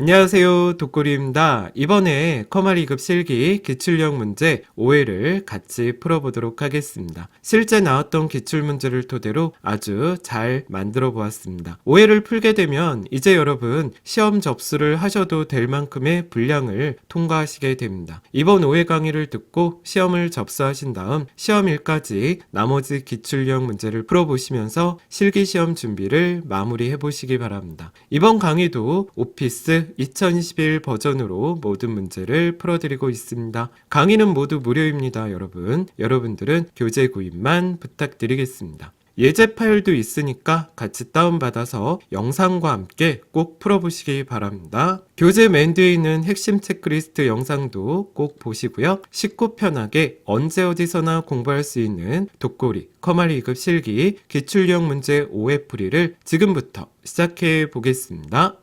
안녕하세요, 독고리입니다. 이번에 커마 2급 실기 기출형 문제 5회를 같이 풀어보도록 하겠습니다. 실제 나왔던 기출문제를 토대로 아주 잘 만들어 보았습니다. 5회를 풀게 되면 이제 여러분 시험 접수를 하셔도 될 만큼의 분량을 통과하시게 됩니다. 이번 5회 강의를 듣고 시험을 접수하신 다음 시험일까지 나머지 기출형 문제를 풀어보시면서 실기시험 준비를 마무리해 보시기 바랍니다. 이번 강의도 오피스 2021 버전으로 모든 문제를 풀어드리고 있습니다. 강의는 모두 무료입니다, 여러분. 여러분들은 교재 구입만 부탁드리겠습니다. 예제 파일도 있으니까 같이 다운받아서 영상과 함께 꼭 풀어보시기 바랍니다. 교재 맨 뒤에 있는 핵심 체크리스트 영상도 꼭 보시고요. 쉽고 편하게 언제 어디서나 공부할 수 있는 독고리 커마 2급 실기 기출형 문제 5회 풀이를 지금부터 시작해 보겠습니다.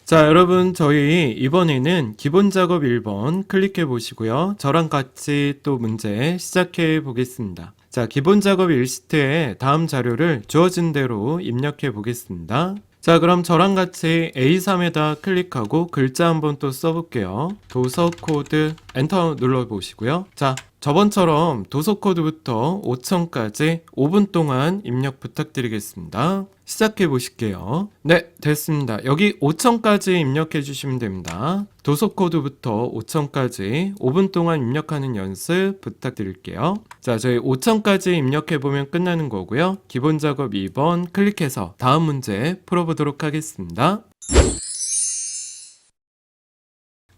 자, 여러분, 저희 이번에는 기본 작업 1번 클릭해 보시고요. 저랑 같이 또 문제 시작해 보겠습니다. 자, 기본 작업 1시트에 다음 자료를 주어진 대로 입력해 보겠습니다. 자, 그럼 저랑 같이 A3에다 클릭하고 글자 한번 또 써볼게요. 도서 코드 엔터 눌러 보시고요. 자, 저번처럼 도서 코드부터 5천까지 5분 동안 입력 부탁드리겠습니다. 시작해 보실게요. 네, 됐습니다. 여기 5천까지 입력해 주시면 됩니다. 도서 코드부터 5천까지 5분 동안 입력하는 연습 부탁드릴게요. 자, 저희 5천까지 입력해 보면 끝나는 거고요. 기본 작업 2번 클릭해서 다음 문제 풀어보도록 하겠습니다.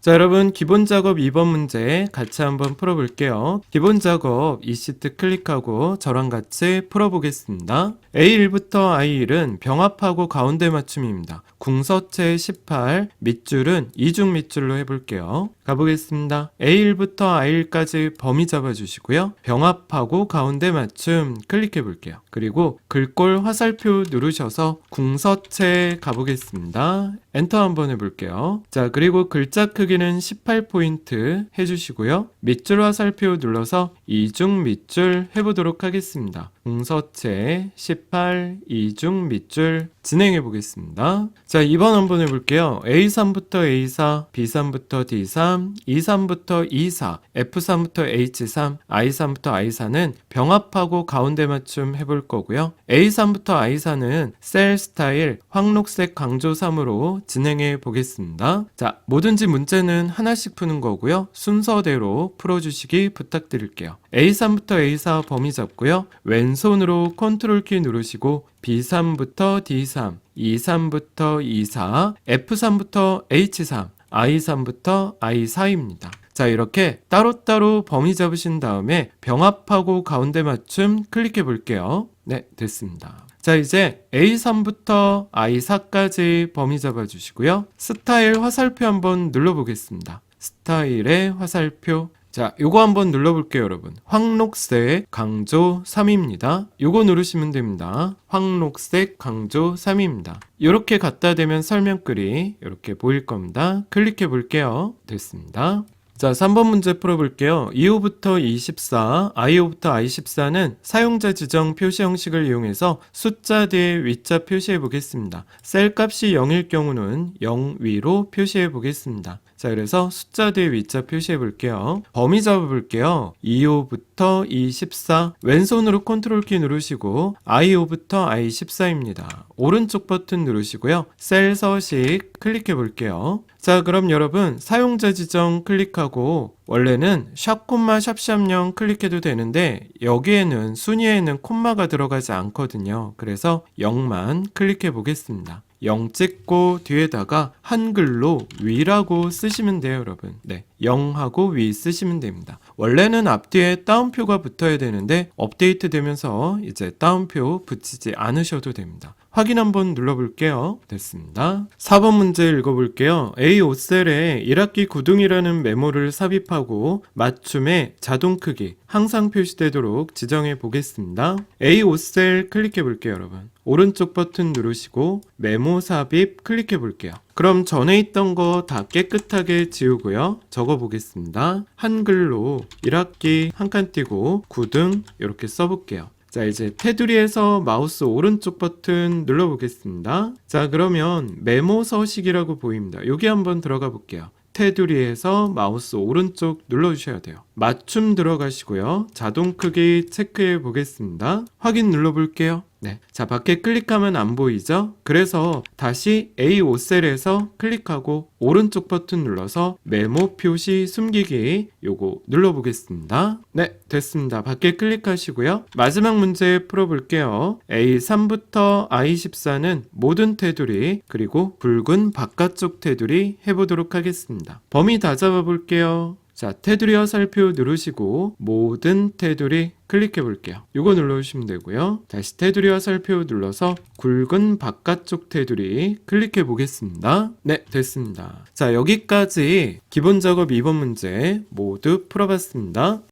자, 여러분, 기본 작업 2번 문제 같이 한번 풀어볼게요. 기본 작업 이 시트 클릭하고 저랑 같이 풀어보겠습니다. A1부터 I1은 병합하고 가운데 맞춤입니다. 궁서체 18, 밑줄은 이중 밑줄로 해볼게요. 가보겠습니다. A1부터 I1까지 범위 잡아주시고요. 병합하고 가운데 맞춤 클릭해 볼게요. 그리고 글꼴 화살표 누르셔서 궁서체 가보겠습니다. 엔터 한번 해볼게요. 자, 그리고 글자 크기는 18포인트 해주시고요. 밑줄 화살표 눌러서 이중 밑줄 해보도록 하겠습니다. 궁서체 18 이중 밑줄 진행해 보겠습니다. 자, 2번 한번 해볼게요. A3부터 A4, B3부터 D3, E3부터 E4, F3부터 H3, I3부터 I4는 병합하고 가운데 맞춤 해볼 거고요. A3부터 I4는 셀 스타일 황록색 강조 3으로 진행해 보겠습니다. 자, 뭐든지 문제는 하나씩 푸는 거고요. 순서대로 풀어주시기 부탁드릴게요. A3부터 A4 범위 잡고요. 왼손으로 컨트롤 키 누르시고 B3부터 D3, E3부터 E4, F3부터 H3, I3부터 I4입니다. 자, 이렇게 따로따로 범위 잡으신 다음에 병합하고 가운데 맞춤 클릭해 볼게요. 네, 됐습니다. 자, 이제 A3부터 I4까지 범위 잡아주시고요. 스타일 화살표 한번 눌러보겠습니다. 스타일의 화살표. 자, 요거 한번 눌러볼게요, 여러분. 황록색 강조 3입니다. 요거 누르시면 됩니다. 황록색 강조 3입니다. 요렇게 갖다 대면 설명글이 이렇게 보일 겁니다. 클릭해 볼게요. 됐습니다. 자, 3번 문제 풀어볼게요. 25부터 24, I5부터 I14는 사용자 지정 표시 형식을 이용해서 숫자 뒤에 위자 표시해 보겠습니다. 셀 값이 0일 경우는 0 위로 표시해 보겠습니다. 자, 그래서 숫자 뒤에 위자 표시해 볼게요. 범위 잡아 볼게요. 25부터 24, 왼손으로 컨트롤 키 누르시고 I5부터 I14입니다. 오른쪽 버튼 누르시고요. 셀 서식 클릭해 볼게요. 자, 그럼 여러분 사용자 지정 클릭하고 원래는 샵 콤마 샵샵 0 클릭해도 되는데 여기에는 순위에는 콤마가 들어가지 않거든요. 그래서 0만 클릭해 보겠습니다. 0 찍고 뒤에다가 한글로 위라고 쓰시면 돼요, 여러분. 네, 0하고 위 쓰시면 됩니다. 원래는 앞뒤에 따옴표가 붙어야 되는데 업데이트 되면서 이제 따옴표 붙이지 않으셔도 됩니다. 확인 한번 눌러볼게요. 됐습니다. 4번 문제 읽어볼게요. A5셀에 1학기 구둥이라는 메모를 삽입하고 맞춤의 자동 크기 항상 표시되도록 지정해 보겠습니다. A5셀 클릭해 볼게요, 여러분. 오른쪽 버튼 누르시고 메모 삽입 클릭해 볼게요. 그럼 전에 있던 거 다 깨끗하게 지우고요. 적어 보겠습니다. 한글로 1학기 한 칸 띄고 구등 이렇게 써볼게요. 자, 이제 테두리에서 마우스 오른쪽 버튼 눌러보겠습니다. 자, 그러면 메모 서식이라고 보입니다. 여기 한번 들어가 볼게요. 테두리에서 마우스 오른쪽 눌러주셔야 돼요. 맞춤 들어가시고요. 자동 크기 체크해 보겠습니다. 확인 눌러볼게요. 네. 자, 밖에 클릭하면 안 보이죠? 그래서 다시 A5셀에서 클릭하고 오른쪽 버튼 눌러서 메모 표시 숨기기 요거 눌러보겠습니다. 네, 됐습니다. 밖에 클릭하시고요. 마지막 문제 풀어볼게요. A3부터 I14는 모든 테두리 그리고 붉은 바깥쪽 테두리 해보도록 하겠습니다. 범위 다 잡아볼게요. 자, 테두리 화살표 누르시고 모든 테두리 클릭해 볼게요. 이거 눌러주시면 되고요. 다시 테두리 화살표 눌러서 굵은 바깥쪽 테두리 클릭해 보겠습니다. 네, 됐습니다. 자, 여기까지 기본 작업 2번 문제 모두 풀어봤습니다.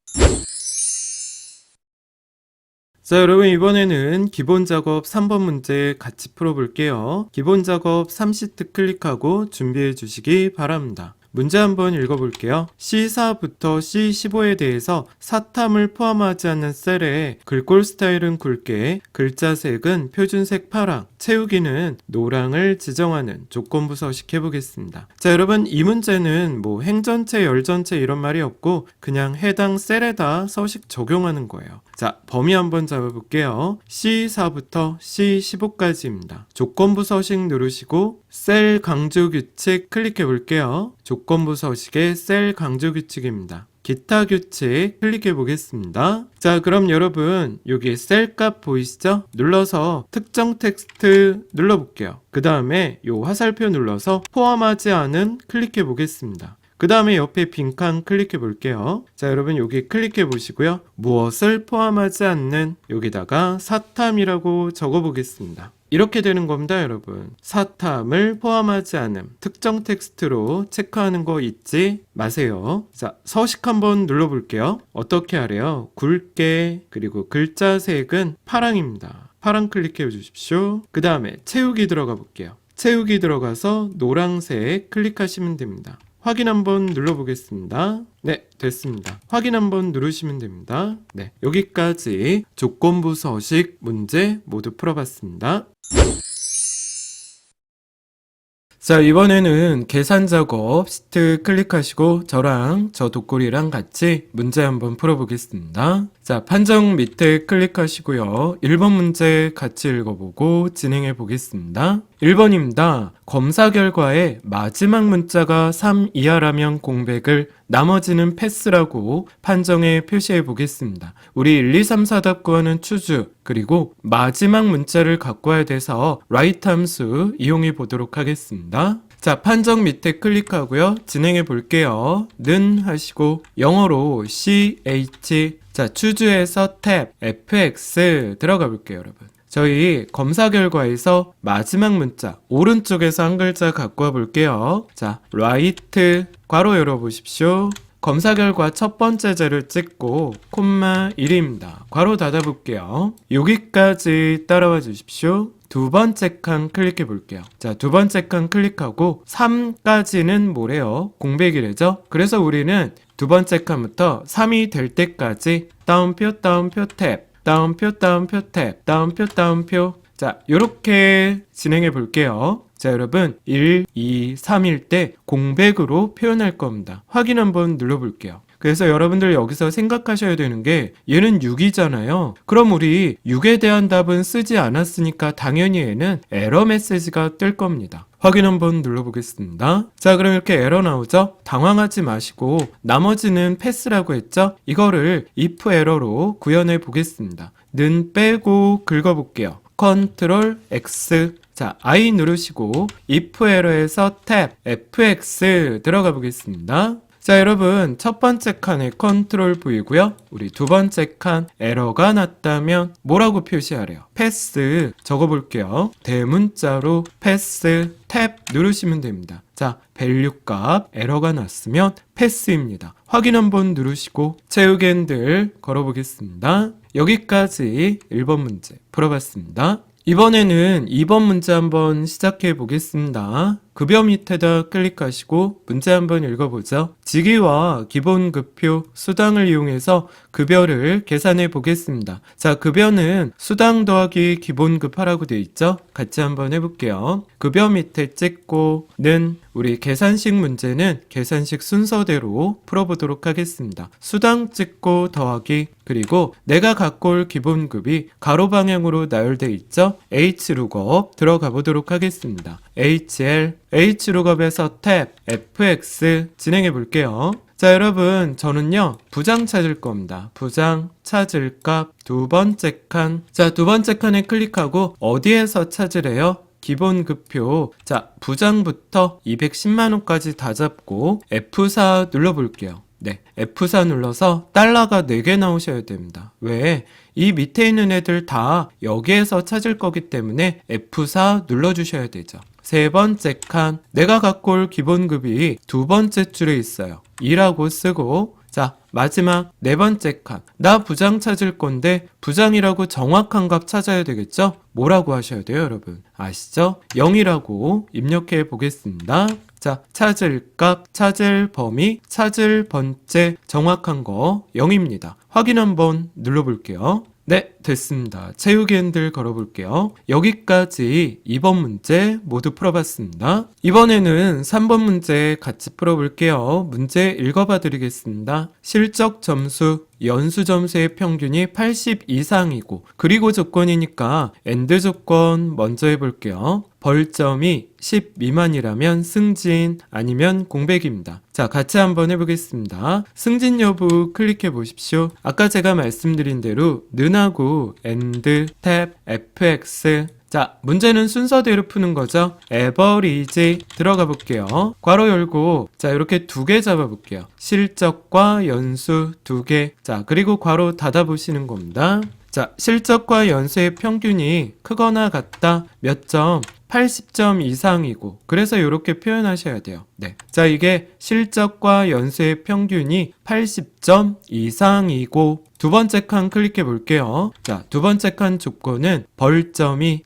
자, 여러분 이번에는 기본 작업 3번 문제 같이 풀어볼게요. 기본 작업 3시트 클릭하고 준비해 주시기 바랍니다. 문제 한번 읽어볼게요. C4부터 C15에 대해서 사탐을 포함하지 않는 셀에 글꼴 스타일은 굵게, 글자색은 표준색 파랑, 채우기는 노랑을 지정하는 조건부 서식 해보겠습니다. 자, 여러분 이 문제는 뭐 행전체, 열전체 이런 말이 없고 그냥 해당 셀에다 서식 적용하는 거예요. 자, 범위 한번 잡아볼게요. C4부터 C15까지입니다. 조건부 서식 누르시고 셀 강조 규칙 클릭해 볼게요. 조건부 서식의 셀 강조 규칙입니다. 기타 규칙 클릭해 보겠습니다. 자, 그럼 여러분 여기 셀 값 보이시죠? 눌러서 특정 텍스트 눌러볼게요. 그 다음에 요 화살표 눌러서 포함하지 않은 클릭해 보겠습니다. 그 다음에 옆에 빈칸 클릭해 볼게요. 자, 여러분 여기 클릭해 보시고요. 무엇을 포함하지 않는 여기다가 사탐이라고 적어 보겠습니다. 이렇게 되는 겁니다, 여러분. 사탐을 포함하지 않음. 특정 텍스트로 체크하는 거 잊지 마세요. 자, 서식 한번 눌러볼게요. 어떻게 하래요? 굵게, 그리고 글자 색은 파랑입니다. 파랑 클릭해 주십시오. 그 다음에 채우기 들어가 볼게요. 채우기 들어가서 노란색 클릭하시면 됩니다. 확인 한번 눌러보겠습니다. 네, 됐습니다. 확인 한번 누르시면 됩니다. 네, 여기까지 조건부 서식 문제 모두 풀어봤습니다. 자, 이번에는 계산 작업 시트 클릭하시고 저랑 저 독고리랑 같이 문제 한번 풀어보겠습니다. 자, 판정 밑에 클릭하시고요. 1번 문제 같이 읽어보고 진행해 보겠습니다. 1번입니다. 검사 결과에 마지막 문자가 3 이하라면 공백을 나머지는 패스라고 판정에 표시해 보겠습니다. 우리 1, 2, 3, 4답 구하는 추주 그리고 마지막 문자를 갖고 와야 돼서 write 함수 이용해 보도록 하겠습니다. 자, 판정 밑에 클릭하고요. 진행해 볼게요. 는 하시고 영어로 ch 자, 추주에서 탭 fx 들어가 볼게요, 여러분. 저희 검사 결과에서 마지막 문자 오른쪽에서 한 글자 갖고 와 볼게요. 자, write 괄호 열어보십시오. 검사 결과 첫 번째 제를 찍고 콤마 1입니다. 괄호 닫아 볼게요. 여기까지 따라와 주십시오. 두 번째 칸 클릭해 볼게요. 자, 두 번째 칸 클릭하고 3까지는 뭐래요? 공백이래죠? 그래서 우리는 두 번째 칸부터 3이 될 때까지 다운표 다운표 탭 다운표 다운표 탭 다운표 다운표 자, 요렇게 진행해 볼게요. 자, 여러분 1, 2, 3일 때 공백으로 표현할 겁니다. 확인 한번 눌러볼게요. 그래서 여러분들 여기서 생각하셔야 되는 게 얘는 6이잖아요. 그럼 우리 6에 대한 답은 쓰지 않았으니까 당연히 얘는 에러 메시지가 뜰 겁니다. 확인 한번 눌러보겠습니다. 자, 그럼 이렇게 에러 나오죠? 당황하지 마시고 나머지는 패스라고 했죠? 이거를 if 에러로 구현해 보겠습니다. 는 빼고 긁어볼게요. 컨트롤 X 자, I 누르시고 if 에러에서 탭 fx 들어가 보겠습니다. 자, 여러분 첫 번째 칸에 컨트롤 V고요. 우리 두 번째 칸 에러가 났다면 뭐라고 표시하래요? 패스 적어볼게요. 대문자로 패스 탭 누르시면 됩니다. 자, 밸류 값 에러가 났으면 패스입니다. 확인 한번 누르시고 채우기 핸들 걸어보겠습니다. 여기까지 1번 문제 풀어봤습니다. 이번에는 2번 문제 한번 시작해 보겠습니다. 급여 밑에다 클릭하시고 문제 한번 읽어보죠. 직위와 기본급표, 수당을 이용해서 급여를 계산해 보겠습니다. 자, 급여는 수당 더하기 기본급 하라고 되어 있죠? 같이 한번 해볼게요. 급여 밑에 찍고 는 우리 계산식 문제는 계산식 순서대로 풀어보도록 하겠습니다. 수당 찍고 더하기 그리고 내가 갖고 올 기본급이 가로 방향으로 나열되어 있죠? H룩업 들어가 보도록 하겠습니다. HL, H룩업에서 탭, FX 진행해 볼게요. 자, 여러분 저는요 부장 찾을 겁니다. 부장 찾을 값 두 번째 칸. 자, 두 번째 칸에 클릭하고 어디에서 찾으래요? 기본급표. 자, 부장부터 210만원까지 다 잡고 F4 눌러볼게요. 네, F4 눌러서 달러가 4개 나오셔야 됩니다. 왜? 이 밑에 있는 애들 다 여기에서 찾을 거기 때문에 F4 눌러주셔야 되죠. 세 번째 칸, 내가 갖고 올 기본급이 두 번째 줄에 있어요. 2라고 쓰고, 자, 마지막 네 번째 칸, 나 부장 찾을 건데 부장이라고 정확한 값 찾아야 되겠죠? 뭐라고 하셔야 돼요, 여러분? 아시죠? 0이라고 입력해 보겠습니다. 자, 찾을 값, 찾을 범위, 찾을 번째 정확한 거 0입니다. 확인 한번 눌러볼게요. 네, 됐습니다. 채우기 핸들 걸어볼게요. 여기까지 2번 문제 모두 풀어봤습니다. 이번에는 3번 문제 같이 풀어볼게요. 문제 읽어봐 드리겠습니다. 실적 점수, 연수 점수의 평균이 80 이상이고 그리고 조건이니까 AND 조건 먼저 해볼게요. 벌점이 10 미만이라면 승진 아니면 공백입니다. 자, 같이 한번 해보겠습니다. 승진 여부 클릭해 보십시오. 아까 제가 말씀드린 대로 는하고 AND, 탭, FX. 자, 문제는 순서대로 푸는 거죠. 에버리지 들어가 볼게요. 괄호 열고 자, 이렇게 두 개 잡아 볼게요. 실적과 연수 두 개. 자, 그리고 괄호 닫아 보시는 겁니다. 자, 실적과 연수의 평균이 크거나 같다. 몇 점? 80점 이상이고 그래서 이렇게 표현하셔야 돼요. 네. 자, 이게 실적과 연수의 평균이 80점 이상이고 두 번째 칸 클릭해 볼게요. 자, 두 번째 칸 조건은 벌점이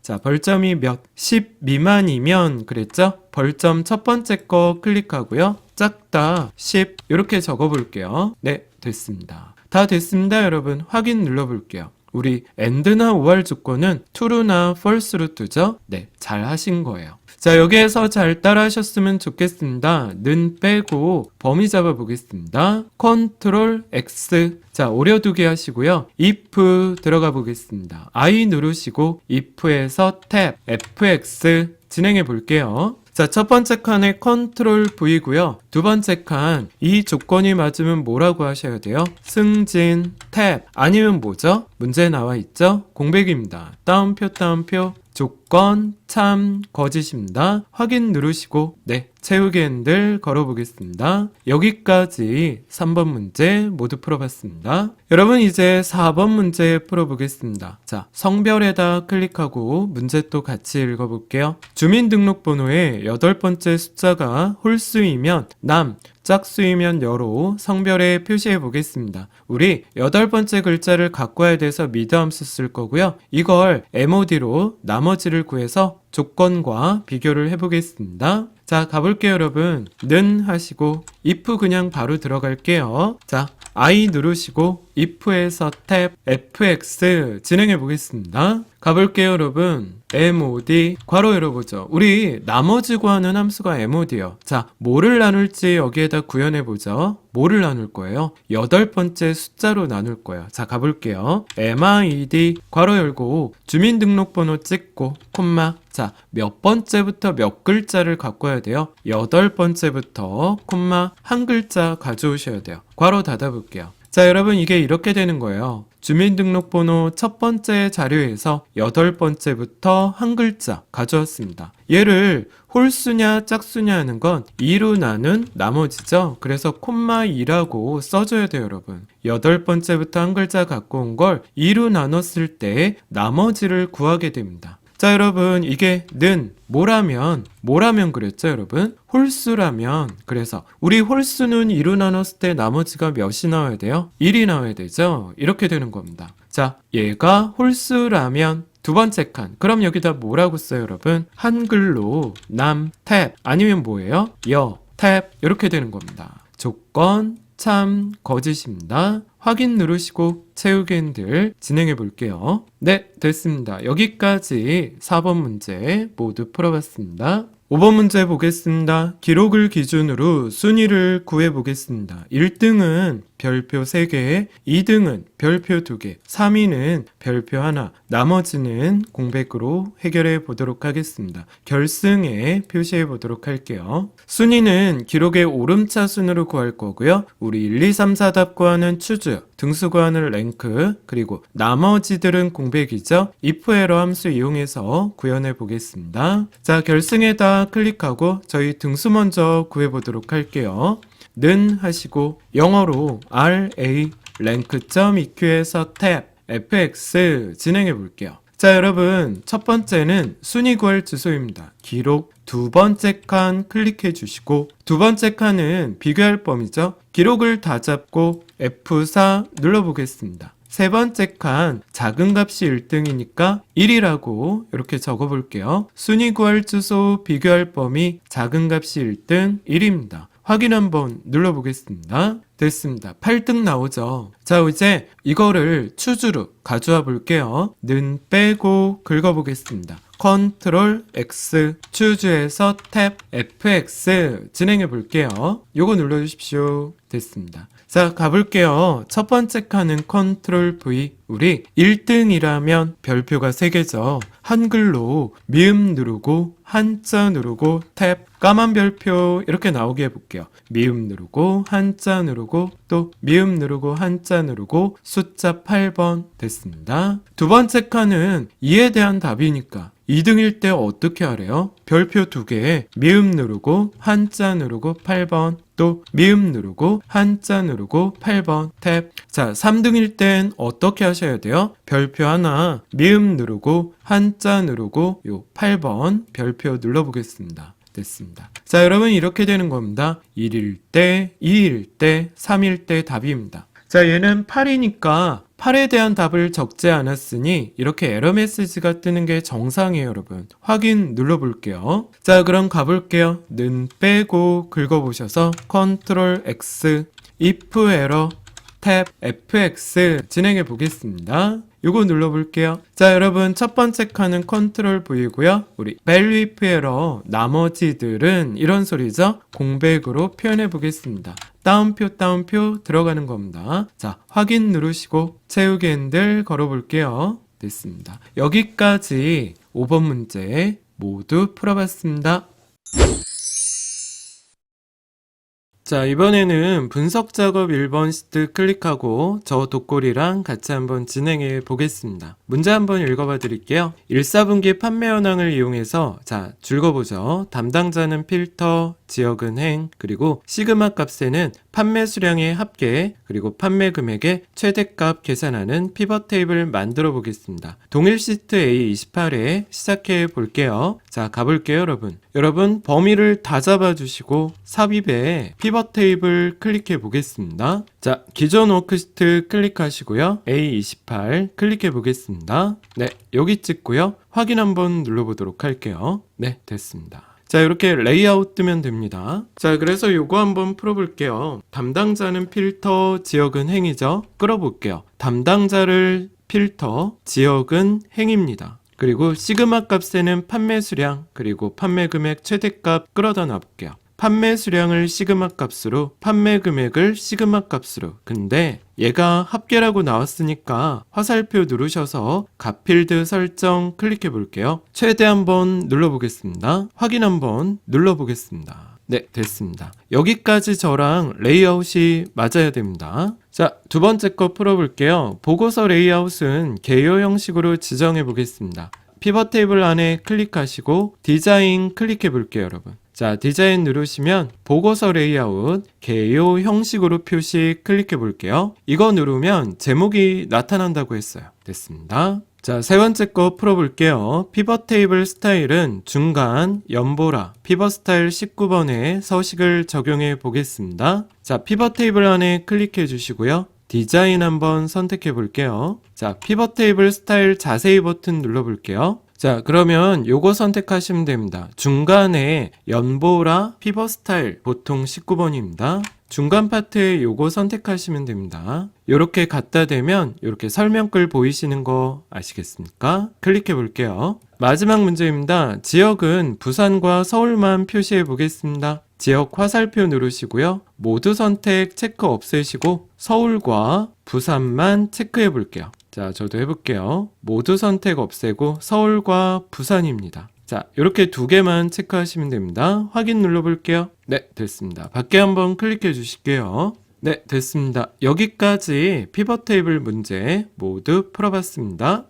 몇? 10 미만이면 그랬죠? 벌점 첫 번째 거 클릭하고요. 작다 10 이렇게 적어 볼게요. 네, 됐습니다. 다 됐습니다, 여러분. 확인 눌러 볼게요. 우리 AND나 OR 조건은 true나 false로 뜨죠? 네, 잘 하신 거예요. 자, 여기에서 잘 따라 하셨으면 좋겠습니다. 는 빼고 범위 잡아 보겠습니다. Ctrl X. 자, 오려두기 하시고요. if 들어가 보겠습니다. I 누르시고 if에서 탭, fx 진행해 볼게요. 자, 첫 번째 칸에 컨트롤 V고요. 두 번째 칸, 이 조건이 맞으면 뭐라고 하셔야 돼요? 승진, 탭, 아니면 뭐죠? 문제 나와 있죠? 공백입니다. 따옴표, 조건, 참, 거짓입니다. 확인 누르시고, 네, 채우기 핸들 걸어보겠습니다. 여기까지 3번 문제 모두 풀어봤습니다. 여러분, 이제 4번 문제 풀어보겠습니다. 자, 성별에다 클릭하고 문제 또 같이 읽어볼게요. 주민등록번호의 8번째 숫자가 홀수이면 남, 짝수이면 여로 성별에 표시해 보겠습니다. 우리 8번째 글자를 갖고 와야 돼서 미드함수 쓸 거고요. 이걸 MOD로 나머지를 구해서 조건과 비교를 해보겠습니다. 자, 가볼게요, 여러분. 는 하시고 if 그냥 바로 들어갈게요. 자, I 누르시고 if에서 탭, fx 진행해 보겠습니다. 가볼게요, 여러분. MOD 괄호 열어보죠. 우리 나머지 구하는 함수가 MOD예요. 자, 뭐를 나눌지 여기에다 구현해보죠. 뭐를 나눌 거예요? 8번째 숫자로 나눌 거예요. 자, 가볼게요. MID 괄호 열고 주민등록번호 찍고 콤마. 자, 몇 번째부터 몇 글자를 갖고 와야 돼요? 8번째부터 콤마 한 글자 가져오셔야 돼요. 괄호 닫아볼게요. 자, 여러분, 이게 이렇게 되는 거예요. 주민등록번호 첫 번째 자료에서 8번째부터 한 글자 가져왔습니다. 얘를 홀수냐 짝수냐 하는 건 2로 나눈 나머지죠. 그래서 콤마 2라고 써줘야 돼요, 여러분. 8번째부터 한 글자 갖고 온 걸 2로 나눴을 때 나머지를 구하게 됩니다. 자, 여러분, 이게 는 뭐라면 그랬죠, 여러분? 홀수라면. 그래서 우리 홀수는 2로 나눴을 때 나머지가 몇이 나와야 돼요? 1이 나와야 되죠? 이렇게 되는 겁니다. 자, 얘가 홀수라면 두 번째 칸. 그럼 여기다 뭐라고 써요, 여러분? 한글로 남, 탭 아니면 뭐예요? 여, 탭 이렇게 되는 겁니다. 조건, 참, 거짓입니다. 확인 누르시고 채우기 핸들 진행해 볼게요. 네, 됐습니다. 여기까지 4번 문제 모두 풀어봤습니다. 5번 문제 보겠습니다. 기록을 기준으로 순위를 구해보겠습니다. 1등은 별표 3개, 2등은 별표 2개, 3위는 별표 1, 나머지는 공백으로 해결해 보도록 하겠습니다. 결승에 표시해 보도록 할게요. 순위는 기록의 오름차 순으로 구할 거고요. 우리 1, 2, 3, 4답 구하는 추주, 등수 구하는 랭크, 그리고 나머지들은 공백이죠. if 에러 함수 이용해서 구현해 보겠습니다. 자, 결승에다 클릭하고 저희 등수 먼저 구해 보도록 할게요. 는 하시고 영어로 RA rank.eq에서 탭 fx 진행해 볼게요. 자, 여러분 첫 번째는 순위 구할 주소입니다. 기록 두 번째 칸 클릭해 주시고 두 번째 칸은 비교할 범위죠. 기록을 다 잡고 F4 눌러 보겠습니다. 세 번째 칸 작은 값이 1등이니까 1이라고 이렇게 적어 볼게요. 순위 구할 주소 비교할 범위 작은 값이 1등 1입니다. 확인 한번 눌러보겠습니다. 됐습니다. 8등 나오죠. 자, 이제 이거를 추주로 가져와 볼게요. 는 빼고 긁어보겠습니다. 컨트롤 X 추주에서 탭 FX 진행해 볼게요. 요거 눌러주십시오. 됐습니다. 자, 가볼게요. 첫 번째 칸은 컨트롤 V. 우리 1등이라면 별표가 3개죠. 한글로 미음 누르고 한자 누르고 탭 까만 별표 이렇게 나오게 해볼게요. 미음 누르고 한자 누르고 또 미음 누르고 한자 누르고 숫자 8번 됐습니다. 두 번째 칸은 2에 대한 답이니까 2등일 때 어떻게 하래요? 별표 2개에 미음 누르고 한자 누르고 8번 또 미음 누르고 한자 누르고 8번 탭. 자, 3등일 땐 어떻게 하셔야 돼요? 별표 하나 미음 누르고 한자 누르고 요 8번 별표 눌러보겠습니다. 됐습니다. 자, 여러분 이렇게 되는 겁니다. 1일 때, 2일 때, 3일 때 답입니다. 자, 얘는 8이니까 8에 대한 답을 적지 않았으니 이렇게 에러 메시지가 뜨는 게 정상이에요, 여러분. 확인 눌러볼게요. 자, 그럼 가볼게요. 는 빼고 긁어보셔서 컨트롤 X if 에러 탭 fx 진행해 보겠습니다. 요거 눌러볼게요. 자, 여러분 첫 번째 칸은 컨트롤 V고요. 우리 value if 에러 나머지들은 이런 소리죠. 공백으로 표현해 보겠습니다. 따옴표 들어가는 겁니다. 자, 확인 누르시고 채우기 핸들 걸어볼게요. 됐습니다. 여기까지 5번 문제 모두 풀어봤습니다. 자, 이번에는 분석 작업 1번 시트 클릭하고 저 돋골이랑 같이 한번 진행해 보겠습니다. 문제 한번 읽어봐 드릴게요. 1, 4분기 판매 현황을 이용해서 자, 줄거보죠. 담당자는 필터, 지역은 행, 그리고 시그마 값에는 판매 수량의 합계, 그리고 판매 금액의 최대값 계산하는 피벗 테이블 만들어 보겠습니다. 동일 시트 A28에 시작해 볼게요. 자, 가볼게요, 여러분. 여러분, 범위를 다 잡아주시고 삽입에 피벗 테이블 클릭해 보겠습니다. 자, 기존 워크시트 클릭하시고요. A28 클릭해 보겠습니다. 네, 여기 찍고요. 확인 한번 눌러보도록 할게요. 네, 됐습니다. 자, 이렇게 레이아웃 뜨면 됩니다. 자, 그래서 요거 한번 풀어볼게요. 담당자는 필터, 지역은 행이죠. 끌어볼게요. 담당자를 필터, 지역은 행입니다. 그리고 시그마 값에는 판매 수량, 그리고 판매 금액 최대값 끌어다 놔볼게요. 판매 수량을 시그마 값으로, 판매 금액을 시그마 값으로. 근데 얘가 합계라고 나왔으니까 화살표 누르셔서 값 필드 설정 클릭해 볼게요. 최대 한번 눌러보겠습니다. 확인 한번 눌러보겠습니다. 네, 됐습니다. 여기까지 저랑 레이아웃이 맞아야 됩니다. 자, 두 번째 거 풀어볼게요. 보고서 레이아웃은 개요 형식으로 지정해 보겠습니다. 피벗 테이블 안에 클릭하시고 디자인 클릭해 볼게요, 여러분. 자, 디자인 누르시면 보고서 레이아웃 개요 형식으로 표시 클릭해 볼게요. 이거 누르면 제목이 나타난다고 했어요. 됐습니다. 자, 세 번째 거 풀어볼게요. 피벗 테이블 스타일은 중간 연보라 피벗 스타일 19번에 서식을 적용해 보겠습니다. 자, 피벗 테이블 안에 클릭해 주시고요. 디자인 한번 선택해 볼게요. 자, 피벗 테이블 스타일 자세히 버튼 눌러 볼게요. 자, 그러면 요거 선택하시면 됩니다. 중간에 연보라 피벗 스타일 보통 19번입니다. 중간 파트에 요거 선택하시면 됩니다. 요렇게 갖다 대면 요렇게 설명글 보이시는 거 아시겠습니까? 클릭해 볼게요. 마지막 문제입니다. 지역은 부산과 서울만 표시해 보겠습니다. 지역 화살표 누르시고요. 모두 선택 체크 없애시고 서울과 부산만 체크해 볼게요. 자, 저도 해볼게요. 모두 선택 없애고 서울과 부산입니다. 자, 이렇게 두 개만 체크하시면 됩니다. 확인 눌러볼게요. 네, 됐습니다. 밖에 한번 클릭해 주실게요. 네, 됐습니다. 여기까지 피벗 테이블 문제 모두 풀어봤습니다.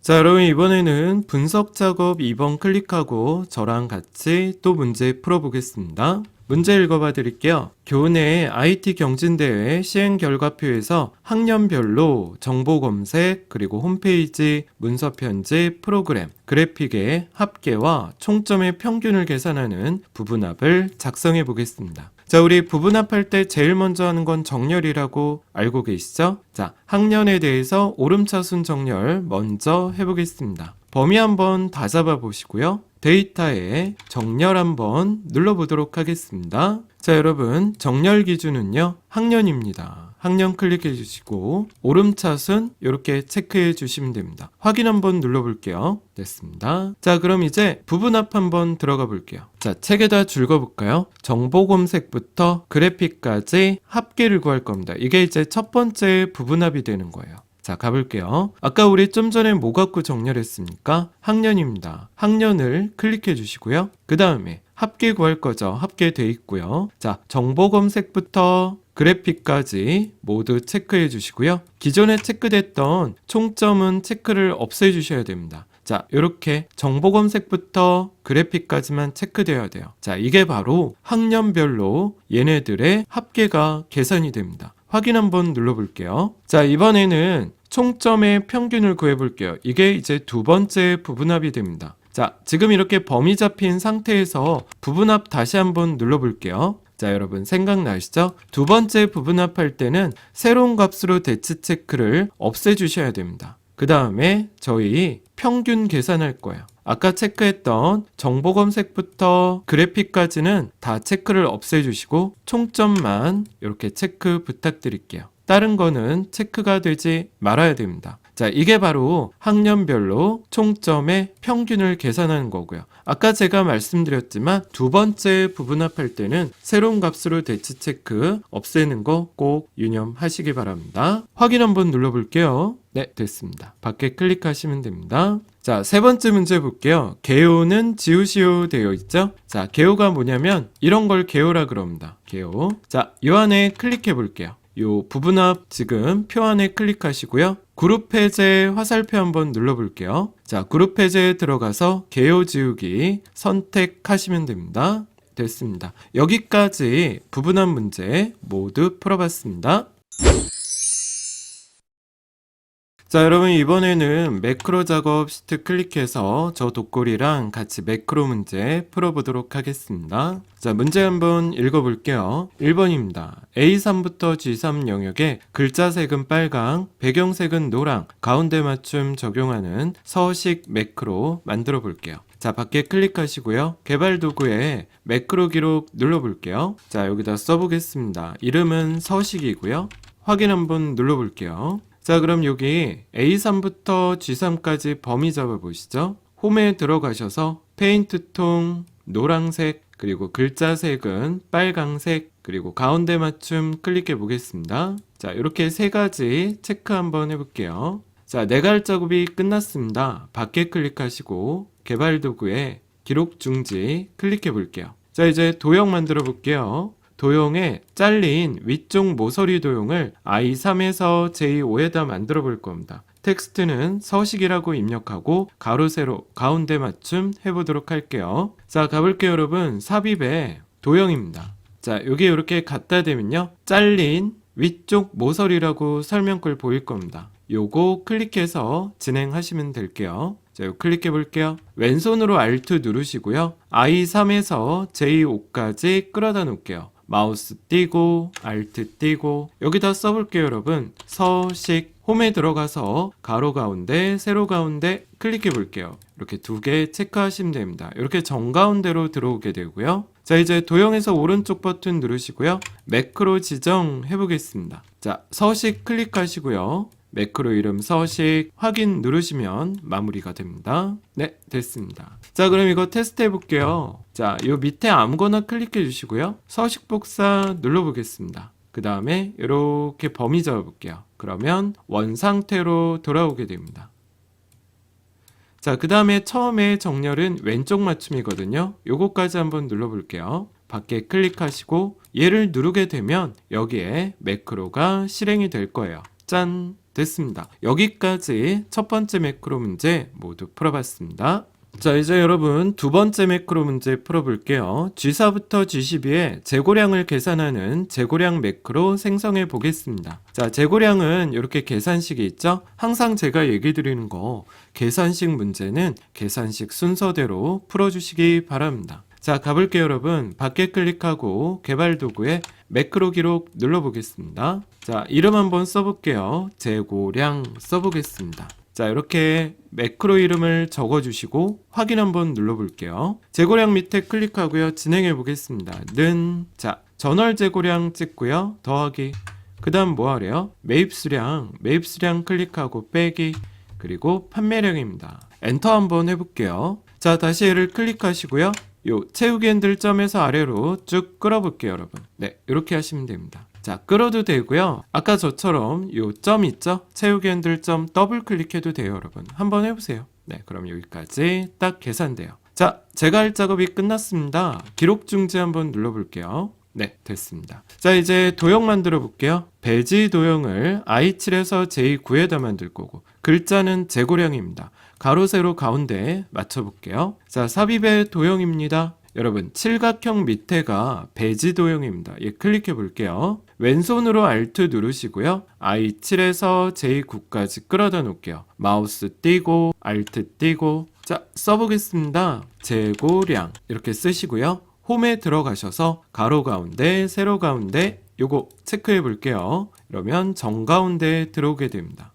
자, 여러분 이번에는 분석 작업 2번 클릭하고 저랑 같이 또 문제 풀어보겠습니다. 문제 읽어봐 드릴게요. 교내 IT 경진대회 시행 결과표에서 학년별로 정보 검색, 그리고 홈페이지, 문서 편집, 프로그램, 그래픽의 합계와 총점의 평균을 계산하는 부분합을 작성해 보겠습니다. 자, 우리 부분합할 때 제일 먼저 하는 건 정렬이라고 알고 계시죠? 자, 학년에 대해서 오름차순 정렬 먼저 해보겠습니다. 범위 한번 다 잡아보시고요. 데이터에 정렬 한번 눌러보도록 하겠습니다. 자, 여러분 정렬 기준은요 학년입니다. 학년 클릭해 주시고 오름차순 이렇게 체크해 주시면 됩니다. 확인 한번 눌러볼게요. 됐습니다. 자, 그럼 이제 부분합 한번 들어가 볼게요. 자, 책에다 줄거볼까요? 정보 검색부터 그래픽까지 합계를 구할 겁니다. 이게 이제 첫 번째 부분합이 되는 거예요. 자, 가볼게요. 아까 우리 좀 전에 뭐 갖고 정렬했습니까? 학년입니다. 학년을 클릭해 주시고요. 그 다음에 합계 구할 거죠. 합계돼 있고요. 자, 정보 검색부터 그래픽까지 모두 체크해 주시고요. 기존에 체크됐던 총점은 체크를 없애 주셔야 됩니다. 자, 이렇게 정보 검색부터 그래픽까지만 체크되어야 돼요. 자, 이게 바로 학년별로 얘네들의 합계가 계산이 됩니다. 확인 한번 눌러볼게요. 자, 이번에는 총점의 평균을 구해볼게요. 이게 이제 두 번째 부분합이 됩니다. 자, 지금 이렇게 범위 잡힌 상태에서 부분합 다시 한번 눌러볼게요. 자, 여러분 생각나시죠? 두 번째 부분합할 때는 새로운 값으로 대치 체크를 없애주셔야 됩니다. 그 다음에 저희 평균 계산할 거예요. 아까 체크했던 정보 검색부터 그래픽까지는 다 체크를 없애주시고 총점만 이렇게 체크 부탁드릴게요. 다른 거는 체크가 되지 말아야 됩니다. 자, 이게 바로 학년별로 총점의 평균을 계산하는 거고요. 아까 제가 말씀드렸지만 두 번째 부분합할 때는 새로운 값으로 대치 체크 없애는 거 꼭 유념하시기 바랍니다. 확인 한번 눌러볼게요. 네, 됐습니다. 밖에 클릭하시면 됩니다. 자, 세 번째 문제 볼게요. 개요는 지우시오 되어 있죠? 자, 개요가 뭐냐면 이런 걸 개요라 그럽니다. 개요. 자, 이 안에 클릭해 볼게요. 요 부분합 지금 표 안에 클릭하시고요. 그룹 해제 화살표 한번 눌러볼게요. 자, 그룹 해제에 들어가서 개요 지우기 선택하시면 됩니다. 됐습니다. 여기까지 부분합 문제 모두 풀어봤습니다. 자, 여러분 이번에는 매크로 작업 시트 클릭해서 저 독고리랑 같이 매크로 문제 풀어보도록 하겠습니다. 자, 문제 한번 읽어볼게요. 1번입니다. A3부터 G3 영역에 글자색은 빨강, 배경색은 노랑, 가운데 맞춤 적용하는 서식 매크로 만들어 볼게요. 자, 밖에 클릭하시고요. 개발 도구에 매크로 기록 눌러볼게요. 자, 여기다 써보겠습니다. 이름은 서식이고요. 확인 한번 눌러볼게요. 자, 그럼 여기 A3부터 G3까지 범위 잡아보시죠. 홈에 들어가셔서 페인트 통 노란색, 그리고 글자색은 빨강색, 그리고 가운데 맞춤 클릭해 보겠습니다. 자, 이렇게 세 가지 체크 한번 해볼게요. 자, 내갈 작업이 끝났습니다. 밖에 클릭하시고 개발 도구에 기록 중지 클릭해 볼게요. 자, 이제 도형 만들어 볼게요. 도형에 잘린 위쪽 모서리 도형을 I3에서 J5에다 만들어 볼 겁니다. 텍스트는 서식이라고 입력하고 가로 세로 가운데 맞춤 해보도록 할게요. 자, 가볼게요. 여러분, 삽입의 도형입니다. 자, 여기 이렇게 갖다 대면요, 잘린 위쪽 모서리라고 설명글 보일 겁니다. 요거 클릭해서 진행하시면 될게요. 자, 요 클릭해 볼게요. 왼손으로 Alt 누르시고요. I3에서 J5까지 끌어다 놓을게요. 마우스 띄고 Alt 띄고 여기다 써볼게요 여러분. 서식 홈에 들어가서 가로 가운데 세로 가운데 클릭해 볼게요. 이렇게 두 개 체크하시면 됩니다. 이렇게 정가운데로 들어오게 되고요. 자, 이제 도형에서 오른쪽 버튼 누르시고요. 매크로 지정해 보겠습니다. 자, 서식 클릭하시고요. 매크로 이름 서식 확인 누르시면 마무리가 됩니다. 네, 됐습니다. 자, 그럼 이거 테스트 해볼게요. 자, 요 밑에 아무거나 클릭해 주시고요. 서식 복사 눌러보겠습니다. 그 다음에 이렇게 범위 잡아볼게요. 그러면 원 상태로 돌아오게 됩니다. 자, 그 다음에 처음에 정렬은 왼쪽 맞춤이거든요. 요거까지 한번 눌러볼게요. 밖에 클릭하시고 얘를 누르게 되면 여기에 매크로가 실행이 될 거예요. 짠! 됐습니다. 여기까지 첫 번째 매크로 문제 모두 풀어봤습니다. 자, 이제 여러분 두 번째 매크로 문제 풀어볼게요. G4부터 G12의 재고량을 계산하는 재고량 매크로 생성해 보겠습니다. 자, 재고량은 이렇게 계산식이 있죠? 항상 제가 얘기 드리는 거 계산식 문제는 계산식 순서대로 풀어주시기 바랍니다. 자, 가볼게요 여러분. 밖에 클릭하고 개발 도구에 매크로 기록 눌러보겠습니다. 자, 이름 한번 써볼게요. 재고량 써보겠습니다. 자, 이렇게 매크로 이름을 적어주시고 확인 한번 눌러볼게요. 재고량 밑에 클릭하고요. 진행해 보겠습니다. 자, 전월 재고량 찍고요. 더하기. 그 다음 뭐 하래요? 매입수량 클릭하고 빼기. 그리고 판매량입니다. 엔터 한번 해볼게요. 자, 다시 얘를 클릭하시고요. 요 채우기 핸들 점에서 아래로 쭉 끌어볼게요 여러분. 네, 이렇게 하시면 됩니다. 자, 끌어도 되고요. 아까 저처럼 요 점 있죠? 채우기 핸들 점 더블 클릭해도 돼요 여러분. 한번 해보세요. 네, 그럼 여기까지 딱 계산돼요. 자, 제가 할 작업이 끝났습니다. 기록 중지 한번 눌러볼게요. 네, 됐습니다. 자, 이제 도형 만들어 볼게요. 배지 도형을 I7에서 J9에다 만들 거고 글자는 재고량입니다. 가로 세로 가운데 맞춰볼게요. 자, 삽입의 도형입니다. 여러분 칠각형 밑에가 배지 도형입니다. 예, 클릭해 볼게요. 왼손으로 Alt 누르시고요. I7에서 J9까지 끌어다 놓을게요. 마우스 띄고 Alt 띄고 자, 써보겠습니다. 재고량 이렇게 쓰시고요. 홈에 들어가셔서 가로 가운데 세로 가운데 요거 체크해 볼게요. 그러면 정가운데 들어오게 됩니다.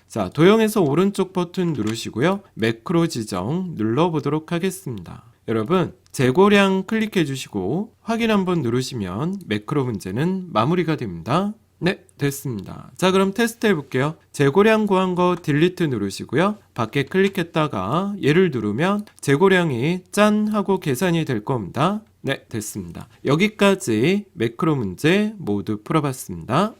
자, 도형에서 오른쪽 버튼 누르시고요. 매크로 지정 눌러보도록 하겠습니다. 여러분 재고량 클릭해 주시고 확인 한번 누르시면 매크로 문제는 마무리가 됩니다. 네, 됐습니다. 자, 그럼 테스트 해볼게요. 재고량 구한 거 딜리트 누르시고요. 밖에 클릭했다가 얘를 누르면 재고량이 짠 하고 계산이 될 겁니다. 네, 됐습니다. 여기까지 매크로 문제 모두 풀어봤습니다.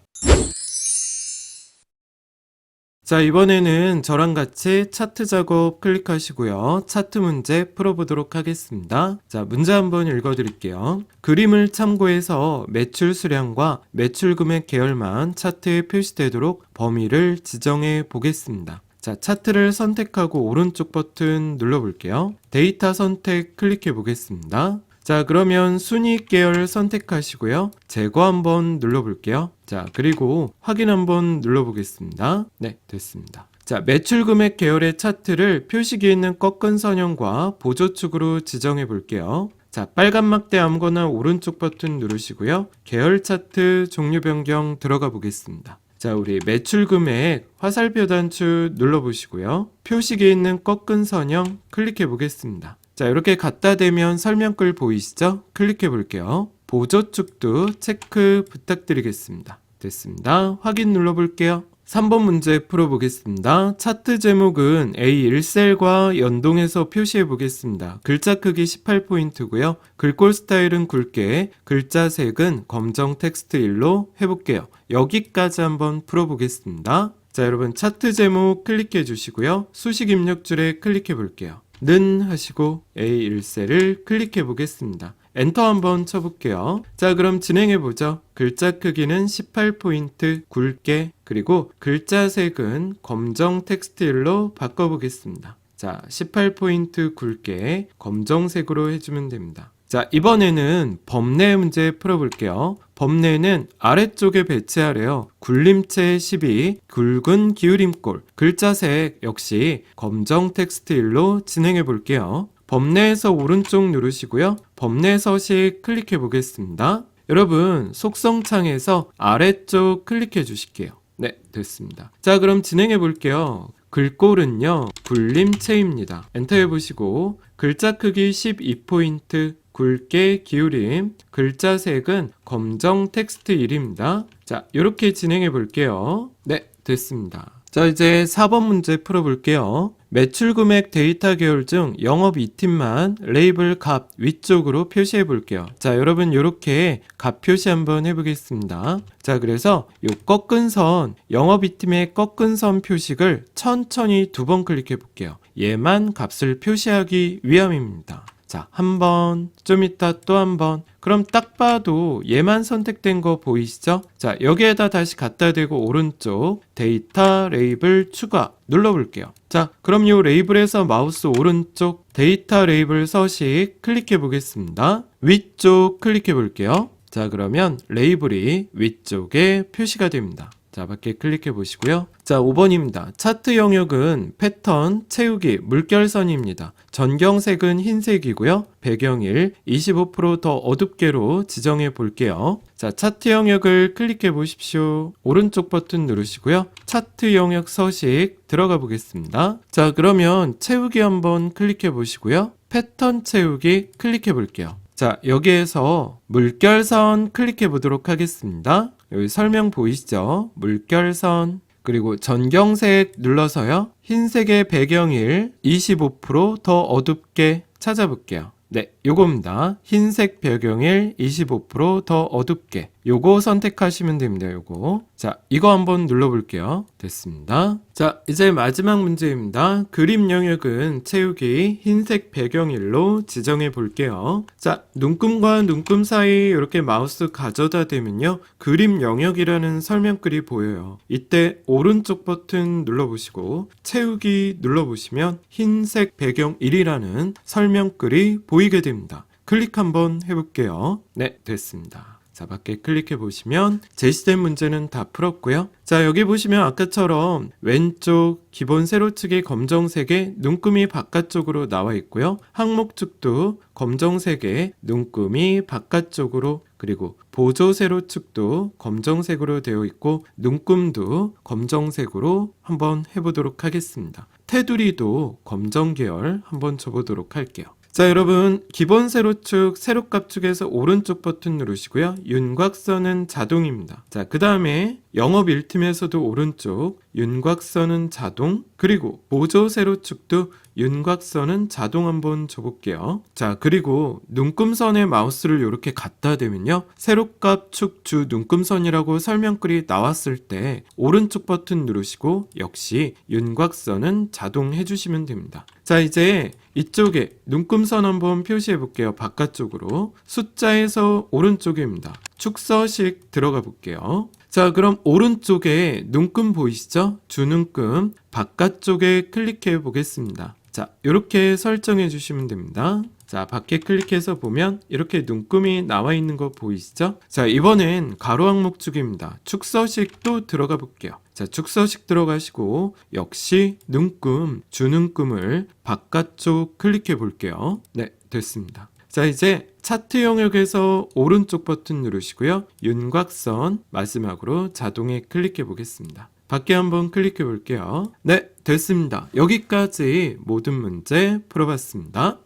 자, 이번에는 저랑 같이 차트 작업 클릭하시고요. 차트 문제 풀어보도록 하겠습니다. 자, 문제 한번 읽어드릴게요. 그림을 참고해서 매출 수량과 매출 금액 계열만 차트에 표시되도록 범위를 지정해 보겠습니다. 자, 차트를 선택하고 오른쪽 버튼 눌러볼게요. 데이터 선택 클릭해 보겠습니다. 자, 그러면 순위 계열 선택하시고요. 제거 한번 눌러볼게요. 자, 그리고 확인 한번 눌러보겠습니다. 네, 됐습니다. 자, 매출 금액 계열의 차트를 표시기에 있는 꺾은 선형과 보조축으로 지정해 볼게요. 자, 빨간 막대 아무거나 오른쪽 버튼 누르시고요. 계열 차트 종류 변경 들어가 보겠습니다. 자, 우리 매출 금액 화살표 단추 눌러보시고요. 표시기에 있는 꺾은 선형 클릭해 보겠습니다. 자, 이렇게 갖다 대면 설명글 보이시죠? 클릭해 볼게요. 보조축도 체크 부탁드리겠습니다. 됐습니다. 확인 눌러볼게요. 3번 문제 풀어보겠습니다. 차트 제목은 A1셀과 연동해서 표시해 보겠습니다. 글자 크기 18포인트고요. 글꼴 스타일은 굵게, 글자 색은 검정 텍스트 1로 해볼게요. 여기까지 한번 풀어보겠습니다. 자, 여러분 차트 제목 클릭해 주시고요. 수식 입력줄에 클릭해 볼게요. 는 하시고 A1셀을 클릭해 보겠습니다. 엔터 한번 쳐볼게요. 자, 그럼 진행해 보죠. 글자 크기는 18포인트 굵게, 그리고 글자 색은 검정 텍스트일로 바꿔보겠습니다. 자, 18포인트 굵게 검정색으로 해주면 됩니다. 자, 이번에는 범례 문제 풀어볼게요. 범례는 아래쪽에 배치하래요. 굴림체 12, 굵은 기울임꼴, 글자색 역시 검정 텍스트일로 진행해 볼게요. 범례에서 오른쪽 누르시고요. 범례 서식 클릭해 보겠습니다. 여러분 속성창에서 아래쪽 클릭해 주실게요. 네, 됐습니다. 자, 그럼 진행해 볼게요. 글꼴은요, 굴림체입니다. 엔터 해보시고, 글자 크기 12포인트, 굵게 기울임, 글자 색은 검정 텍스트 1입니다. 자, 이렇게 진행해 볼게요. 네, 됐습니다. 자, 이제 4번 문제 풀어볼게요. 매출 금액 데이터 계열 중 영업 이팀만 레이블 값 위쪽으로 표시해 볼게요. 자, 여러분 이렇게 값 표시 한번 해보겠습니다. 자, 그래서 요 꺾은 선, 영업 이팀의 꺾은 선 표식을 천천히 2번 클릭해 볼게요. 얘만 값을 표시하기 위함입니다. 자, 한 번, 좀 이따 또 한 번. 그럼 딱 봐도 얘만 선택된 거 보이시죠? 자, 여기에다 다시 갖다 대고 오른쪽 데이터 레이블 추가 눌러볼게요. 자, 그럼 이 레이블에서 마우스 오른쪽 데이터 레이블 서식 클릭해 보겠습니다. 위쪽 클릭해 볼게요. 자, 그러면 레이블이 위쪽에 표시가 됩니다. 자, 밖에 클릭해 보시고요. 자, 5번입니다. 차트 영역은 패턴, 채우기, 물결선입니다. 전경색은 흰색이고요. 배경일 25%더 어둡게로 지정해 볼게요. 자, 차트 영역을 클릭해 보십시오. 오른쪽 버튼 누르시고요. 차트 영역 서식 들어가 보겠습니다. 자, 그러면 채우기 한번 클릭해 보시고요. 패턴 채우기 클릭해 볼게요. 자, 여기에서 물결선 클릭해 보도록 하겠습니다. 여기 설명 보이시죠? 물결선, 그리고 전경색 눌러서요. 흰색의 배경일 25%더 어둡게 찾아볼게요. 네, 요겁니다. 흰색 배경일 25%더 어둡게. 요거 선택하시면 됩니다. 요거. 자, 이거 한번 눌러볼게요. 됐습니다. 자, 이제 마지막 문제입니다. 그림 영역은 채우기 흰색 배경일로 지정해 볼게요. 자, 눈금과 눈금 사이 이렇게 마우스 가져다 대면요. 그림 영역이라는 설명글이 보여요. 이때 오른쪽 버튼 눌러보시고 채우기 눌러보시면 흰색 배경일이라는 설명글이 보이게 됩니다. 클릭 한번 해볼게요. 네, 됐습니다. 자, 밖에 클릭해 보시면 제시된 문제는 다 풀었고요. 자, 여기 보시면 아까처럼 왼쪽 기본 세로축이 검정색에 눈금이 바깥쪽으로 나와 있고요. 항목축도 검정색에 눈금이 바깥쪽으로, 그리고 보조 세로축도 검정색으로 되어 있고 눈금도 검정색으로 한번 해보도록 하겠습니다. 테두리도 검정 계열 한번 줘보도록 할게요. 자, 여러분 기본 세로축 세로값축에서 오른쪽 버튼 누르시고요. 윤곽선은 자동입니다. 자, 그 다음에 영업 1팀에서도 오른쪽 윤곽선은 자동, 그리고 보조 세로축도 윤곽선은 자동 한번 줘볼게요. 자, 그리고 눈금선에 마우스를 이렇게 갖다 대면요. 세로값 축주 눈금선이라고 설명글이 나왔을 때 오른쪽 버튼 누르시고 역시 윤곽선은 자동 해주시면 됩니다. 자, 이제 이쪽에 눈금선 한번 표시해 볼게요. 바깥쪽으로. 숫자에서 오른쪽입니다. 축서식 들어가 볼게요. 자, 그럼 오른쪽에 눈금 보이시죠? 주눈금 바깥쪽에 클릭해 보겠습니다. 자, 이렇게 설정해 주시면 됩니다. 자, 밖에 클릭해서 보면 이렇게 눈금이 나와 있는 거 보이시죠? 자, 이번엔 가로 항목축입니다. 축서식 또 들어가 볼게요. 자, 축서식 들어가시고 역시 눈금, 주눈금을 바깥쪽 클릭해 볼게요. 네, 됐습니다. 자, 이제 차트 영역에서 오른쪽 버튼 누르시고요. 윤곽선 마지막으로 자동에 클릭해 보겠습니다. 밖에 한번 클릭해 볼게요. 네, 됐습니다. 여기까지 모든 문제 풀어봤습니다.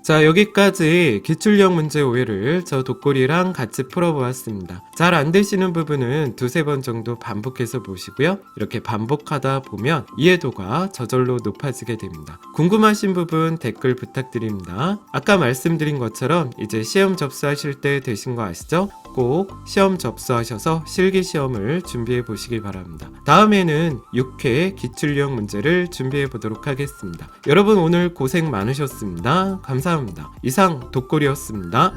자, 여기까지 기출형 문제 5회를 저 독고리랑 같이 풀어보았습니다. 잘 안 되시는 부분은 2-3번 정도 반복해서 보시고요. 이렇게 반복하다 보면 이해도가 저절로 높아지게 됩니다. 궁금하신 부분 댓글 부탁드립니다. 아까 말씀드린 것처럼 이제 시험 접수하실 때 되신 거 아시죠? 꼭 시험 접수하셔서 실기시험을 준비해 보시기 바랍니다. 다음에는 6회 기출형 문제를 준비해 보도록 하겠습니다. 여러분 오늘 고생 많으셨습니다. 감사합니다. 이상 독고리였습니다.